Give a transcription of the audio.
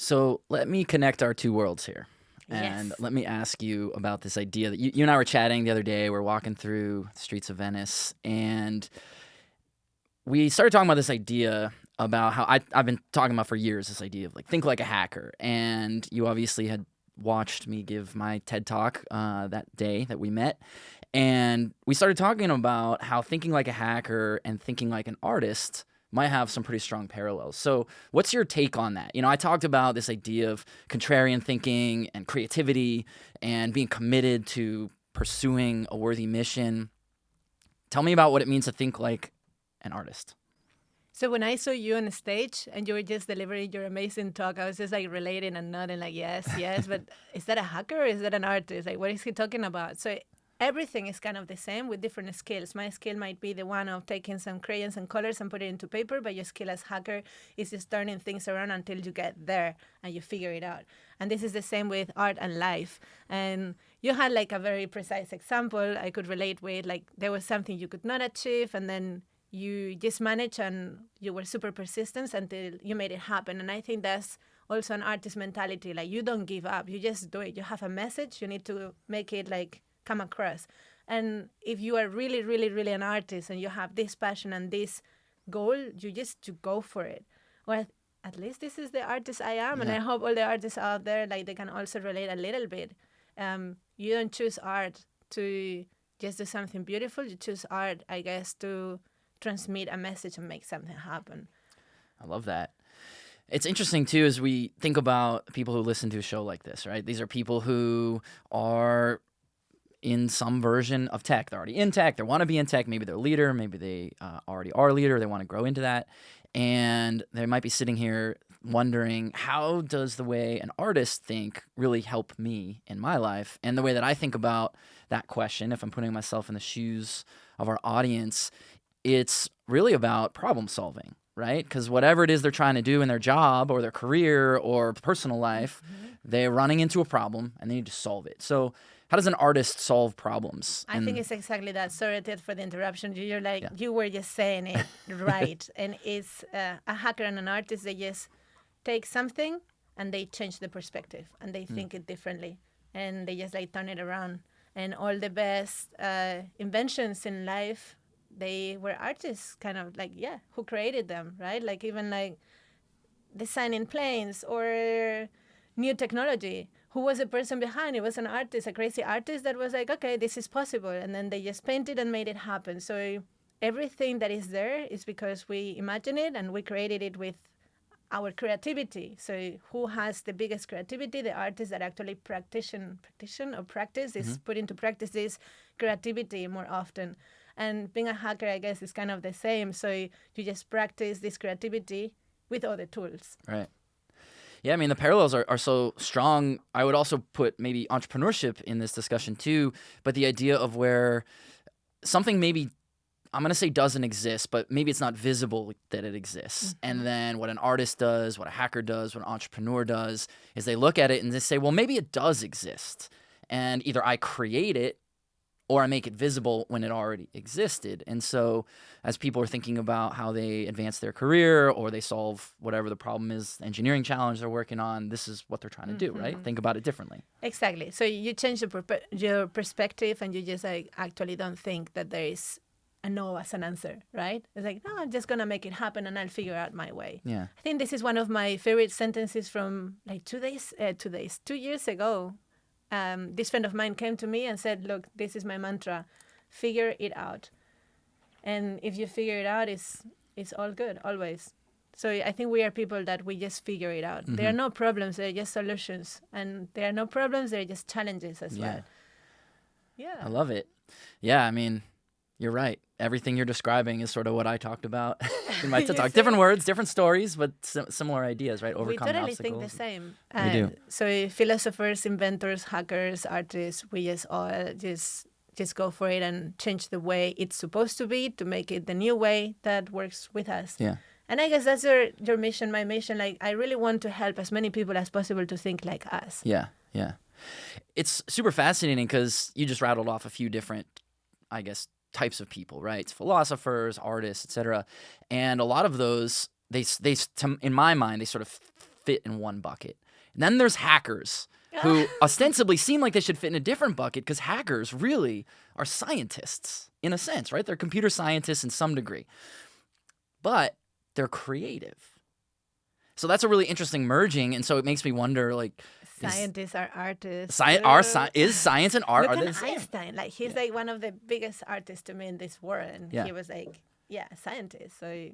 So let me connect our two worlds here. And Yes. let me ask you about this idea that you and I were chatting the other day. We're walking through the streets of Venice, and we started talking about this idea about how I've been talking about for years, this idea of like think like a hacker. And you obviously had watched me give my TED talk that day that we met. And we started talking about how thinking like a hacker and thinking like an artist might have some pretty strong parallels. So what's your take on that? I talked about this idea of contrarian thinking and creativity and being committed to pursuing a worthy mission. Tell me about what it means to think like an artist. So when I saw you on stage and you were just delivering your amazing talk, I was just like relating and nodding like, yes, yes. But is that a hacker or is that an artist? Like, what is he talking about? So everything is kind of the same with different skills. My skill might be the one of taking some crayons and colors and put it into paper, but your skill as hacker is just turning things around until you get there and you figure it out. And this is the same with art and life. And you had like a very precise example I could relate with, like there was something you could not achieve and then you just managed and you were super persistent until you made it happen. And I think that's also an artist mentality. Like you don't give up, you just do it. You have a message, you need to make it like come across. And if you are really, really, really an artist and you have this passion and this goal, you just to go for it. Well, at least this is the artist I am. And I hope all the artists out there, like they can also relate a little bit. You don't choose art to just do something beautiful. You choose art, I guess, to transmit a message and make something happen. I love that. It's interesting, too, as we think about people who listen to a show like this, right? These are people who are in some version of tech. They're already in tech. They want to be in tech. Maybe they're a leader. Maybe they already are a leader. They want to grow into that. And they might be sitting here wondering, how does the way an artist think really help me in my life? And the way that I think about that question, if I'm putting myself in the shoes of our audience, it's really about problem solving, right? Because whatever it is they're trying to do in their job or their career or personal life, they're running into a problem and they need to solve it. So how does an artist solve problems? I think it's exactly that. Sorry, Ted, for the interruption. You're like, you were just saying it right. And it's a hacker and an artist, they just take something and they change the perspective and they think it differently. And they just like turn it around. And all the best inventions in life, they were artists, kind of like, who created them, right? Like even like designing planes or new technology. Who was the person behind? It was an artist, a crazy artist that was like, okay, this is possible. And then they just painted and made it happen. So everything that is there is because we imagine it and we created it with our creativity. So who has the biggest creativity? The artist that actually practice is put into practice this creativity more often. And being a hacker, I guess, is kind of the same. So you just practice this creativity with other tools. Right. Yeah, I mean, the parallels are so strong. I would also put maybe entrepreneurship in this discussion too, but the idea of where something maybe, I'm going to say doesn't exist, but maybe it's not visible that it exists. And then what an artist does, what a hacker does, what an entrepreneur does, is they look at it and they say, well, maybe it does exist. And either I create it or I make it visible when it already existed. And so as people are thinking about how they advance their career or they solve whatever the problem is, the engineering challenge they're working on, this is what they're trying to do, right? Think about it differently. Exactly. So you change your perspective and you just like actually don't think that there is a no as an answer, right? It's like, no, I'm just going to make it happen and I'll figure out my way. Yeah. I think this is one of my favorite sentences from like 2 years ago. This friend of mine came to me and said, look, this is my mantra, figure it out. And if you figure it out, it's all good, always. So I think we are people that we just figure it out. There are no problems, there are just solutions. And there are no problems, there are just challenges as well. Yeah. I love it. Yeah, I mean, you're right. Everything you're describing is sort of what I talked about in my TED Talk. Different words, different stories, but similar ideas, right? Overcoming obstacles. We totally think the same. We do. So philosophers, inventors, hackers, artists, we just all just go for it and change the way it's supposed to be to make it the new way that works with us. Yeah. And I guess that's your mission, my mission. Like, I really want to help as many people as possible to think like us. Yeah, yeah. It's super fascinating because you just rattled off a few different, I guess, types of people, right? It's philosophers, artists, etc. And a lot of those, they in my mind, they sort of fit in one bucket. And then there's hackers who ostensibly seem like they should fit in a different bucket because hackers really are scientists in a sense, right? They're computer scientists in some degree. But they're creative. So that's a really interesting merging. And so it makes me wonder, like, scientists are artists. Is science and art Look are they at the same? Einstein. Like, he's like one of the biggest artists to me in this world. And Yeah. he was like, scientist. So